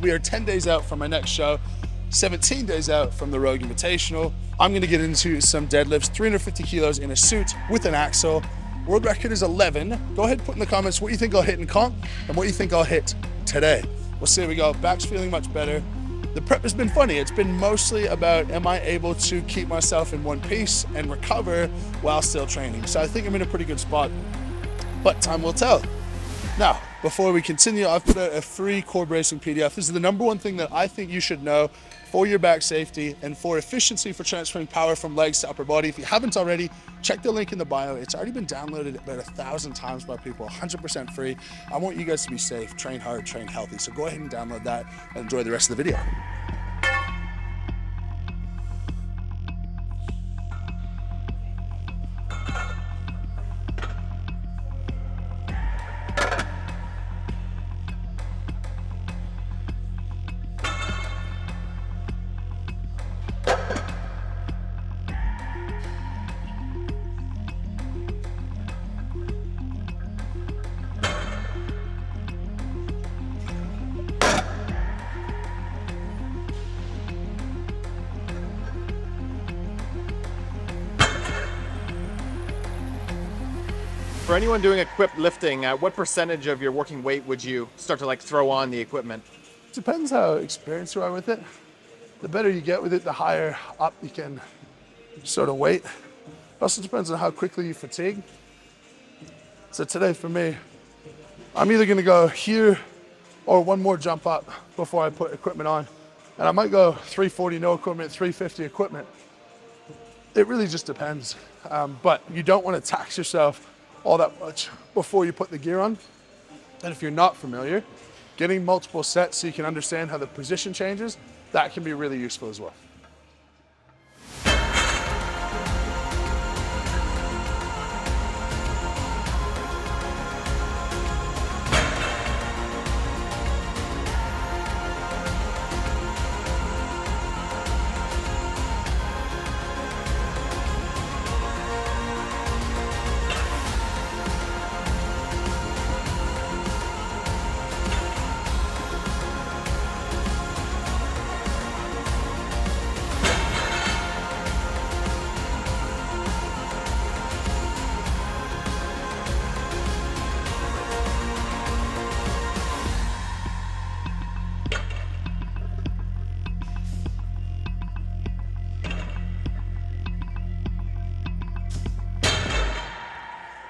We are 10 days out from my next show, 17 days out from the Rogue Invitational. I'm gonna get into some deadlifts, 350 kilos in a suit with an axle. World record is 11. Go ahead and put in the comments what you think I'll hit in comp and what you think I'll hit today. We'll see how we go. Back's feeling much better. The prep has been funny. It's been mostly about, am I able to keep myself in one piece and recover while still training? So I think I'm in a pretty good spot, but time will tell. Now, before we continue, I've put out a free core bracing PDF. This is the #1 thing that I think you should know for your back safety and for efficiency for transferring power from legs to upper body. If you haven't already, check the link in the bio. It's already been downloaded about 1,000 times by people, 100% free. I want you guys to be safe, train hard, train healthy. So go ahead and download that and enjoy the rest of the video. For anyone doing equipped lifting, what percentage of your working weight would you start to like throw on the equipment? Depends how experienced you are with it. The better you get with it, the higher up you can sort of weight. It also depends on how quickly you fatigue. So today for me, I'm either gonna go here or one more jump up before I put equipment on. And I might go 340 no equipment, 350 equipment. It really just depends. But you don't wanna tax yourself all that much before you put the gear on. And if you're not familiar, getting multiple sets so you can understand how the position changes, that can be really useful as well.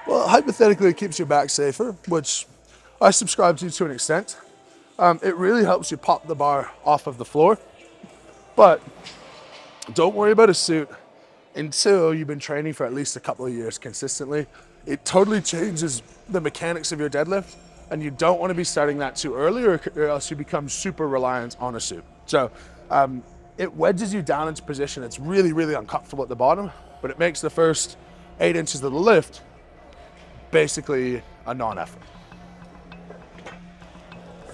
Well, hypothetically, it keeps your back safer, which I subscribe to an extent. It really helps you pop the bar off of the floor, but don't worry about a suit until you've been training for at least a couple of years consistently. It totally changes the mechanics of your deadlift, and you don't want to be starting that too early or else you become super reliant on a suit. So it wedges you down into position. It's really, really uncomfortable at the bottom, but it makes the first 8 inches of the lift basically a non-effort.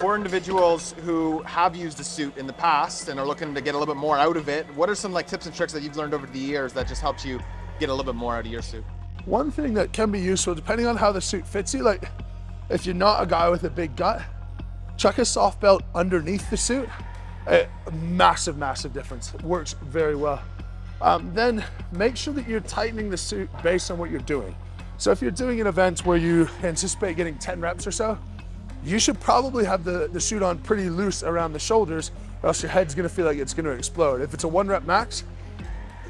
For individuals who have used a suit in the past and are looking to get a little bit more out of it, what are some like tips and tricks that you've learned over the years that just helps you get a little bit more out of your suit? One thing that can be useful, depending on how the suit fits you, like if you're not a guy with a big gut, chuck a soft belt underneath the suit. Massive, massive difference. It works very well. Then make sure that you're tightening the suit based on what you're doing. So if you're doing an event where you anticipate getting 10 reps or so, you should probably have the suit on pretty loose around the shoulders, or else your head's gonna feel like it's gonna explode. If it's a 1 rep max,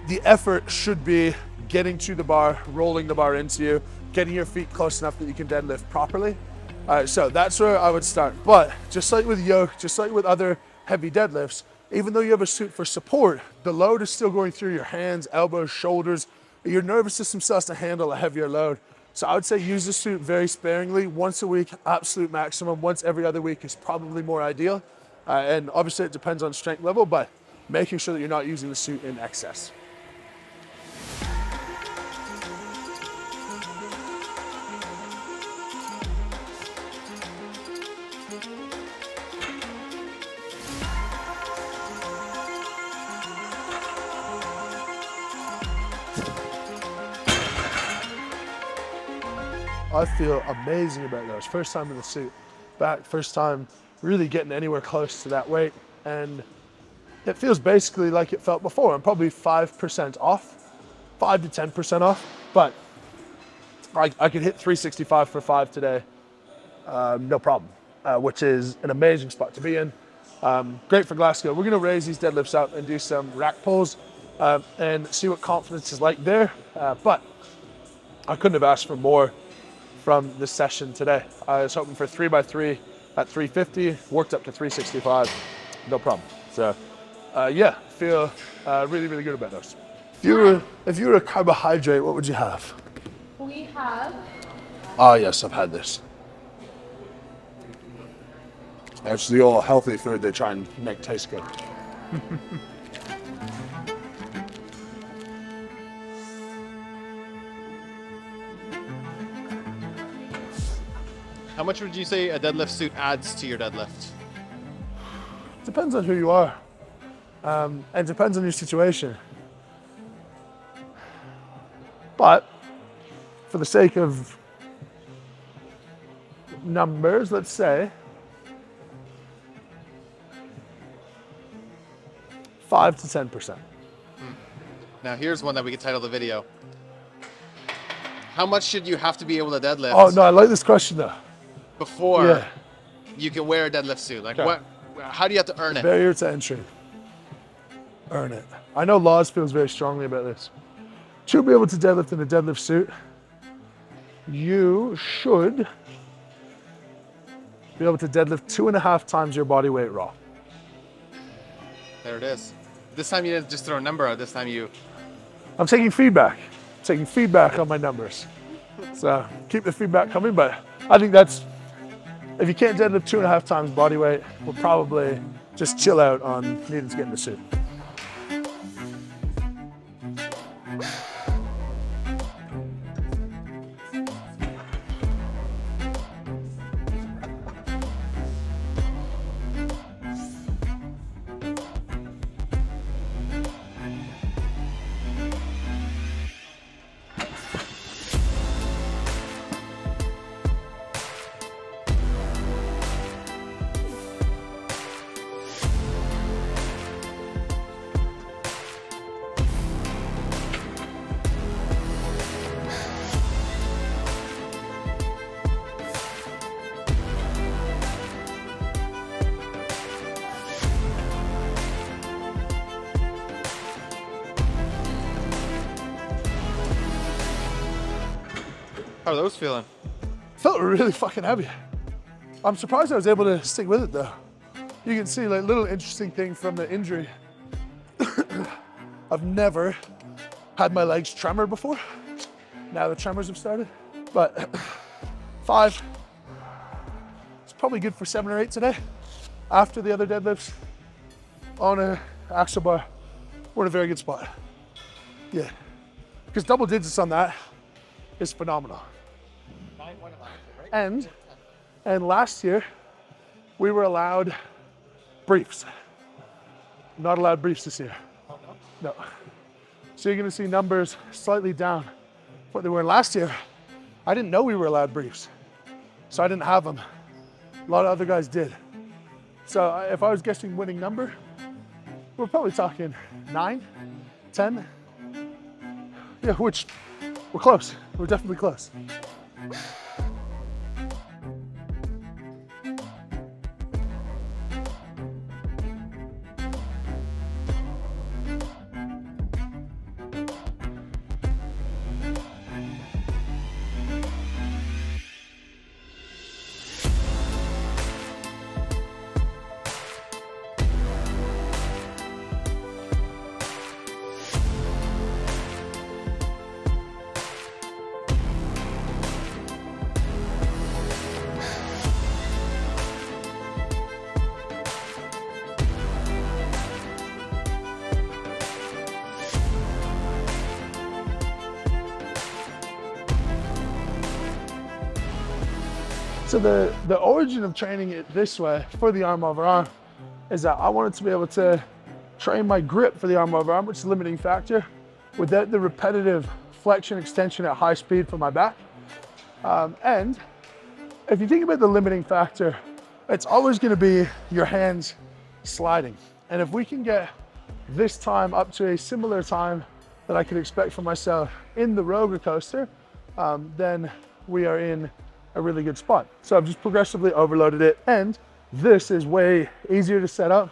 the effort should be getting to the bar, rolling the bar into you, getting your feet close enough that you can deadlift properly. So that's where I would start. But just like with yoke, just like with other heavy deadlifts, even though you have a suit for support, the load is still going through your hands, elbows, shoulders. Your nervous system starts to handle a heavier load. So I would say use the suit very sparingly, once a week, absolute maximum. Once every other week is probably more ideal. And obviously it depends on strength level, but making sure that you're not using the suit in excess. I feel amazing about those. First time in the suit, back, first time really getting anywhere close to that weight. And it feels basically like it felt before. I'm probably 5% off, 5 to 10% off, but I could hit 365 for 5 today, no problem, which is an amazing spot to be in. Great for Glasgow. We're gonna raise these deadlifts up and do some rack pulls and see what confidence is like there. But I couldn't have asked for more from this session today. I was hoping for 3x3 at 350, worked up to 365, no problem. So yeah, feel really, really good about those. If you were a carbohydrate, what would you have? We have. Oh yes, I've had this. It's the old healthy food they try and make taste good. How much would you say a deadlift suit adds to your deadlift? Depends on who you are, and depends on your situation. But for the sake of numbers, let's say 5 to 10%. Now here's one that we could title the video. How much should you have to be able to deadlift? Oh no, I like this question though. Before you can wear a deadlift suit? Like how do you have to earn it? Barrier to entry. Earn it. I know Laws feels very strongly about this. To be able to deadlift in a deadlift suit, you should be able to deadlift 2.5 times your body weight raw. There it is. This time you didn't just throw a number out, this time you... I'm taking feedback. Taking feedback on my numbers. So keep the feedback coming, but I think that's, if you can't deadlift 2.5 times body weight, we'll probably just chill out on needing to get in the suit. How are those feeling? Felt really fucking heavy. I'm surprised I was able to stick with it though. You can see like little interesting thing from the injury. I've never had my legs tremor before. Now the tremors have started, but 5. It's probably good for 7 or 8 today. After the other deadlifts on a axle bar, we're in a very good spot. Yeah, because double digits on that is phenomenal. And last year, we were allowed briefs. Not allowed briefs this year. No. So you're gonna see numbers slightly down what they were last year. I didn't know we were allowed briefs, so I didn't have them. A lot of other guys did. So if I was guessing winning number, we're probably talking 9, 10. Yeah, which we're close. We're definitely close. So the origin of training it this way for the arm over arm is that I wanted to be able to train my grip for the arm over arm, which is a limiting factor, without the repetitive flexion extension at high speed for my back. And if you think about the limiting factor it's always gonna be your hands sliding. And if we can get this time up to a similar time that I could expect from myself in the roller coaster, then we are in a really good spot. So I've just progressively overloaded it, and this is way easier to set up,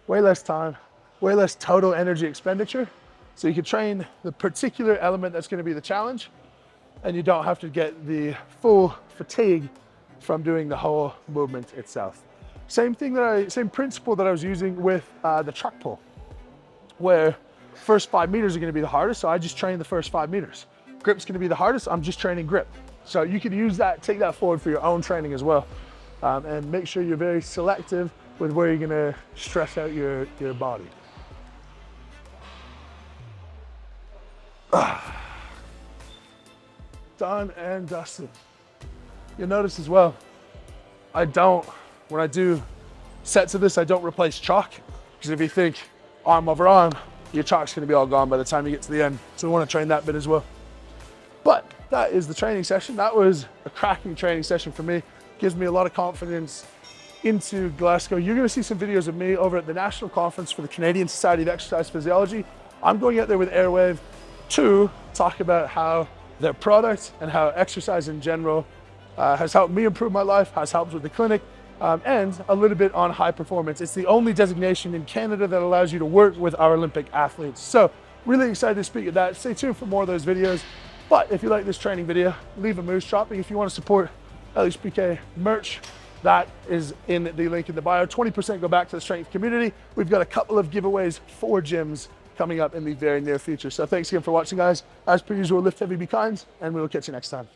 way less time, way less total energy expenditure. So you can train the particular element that's gonna be the challenge, and you don't have to get the full fatigue from doing the whole movement itself. Same principle that I was using with the truck pull, where first 5 meters are gonna be the hardest, so I just train the first 5 meters. Grip's gonna be the hardest, I'm just training grip. So you can use that, take that forward for your own training as well. And make sure you're very selective with where you're gonna stress out your body. Done and dusted. You'll notice as well, when I do sets of this, I don't replace chalk, because if you think arm over arm, your chalk's gonna be all gone by the time you get to the end. So we wanna train that bit as well. But that is the training session. That was a cracking training session for me. Gives me a lot of confidence into Glasgow. You're gonna see some videos of me over at the National Conference for the Canadian Society of Exercise Physiology. I'm going out there with Airwave to talk about how their product and how exercise in general has helped me improve my life, has helped with the clinic, and a little bit on high performance. It's the only designation in Canada that allows you to work with our Olympic athletes. So really excited to speak at that. Stay tuned for more of those videos. But if you like this training video, leave a moose dropping. If you want to support LHBK merch, that is in the link in the bio. 20% go back to the strength community. We've got a couple of giveaways for gyms coming up in the very near future. So thanks again for watching, guys. As per usual, lift heavy, be kind, and we will catch you next time.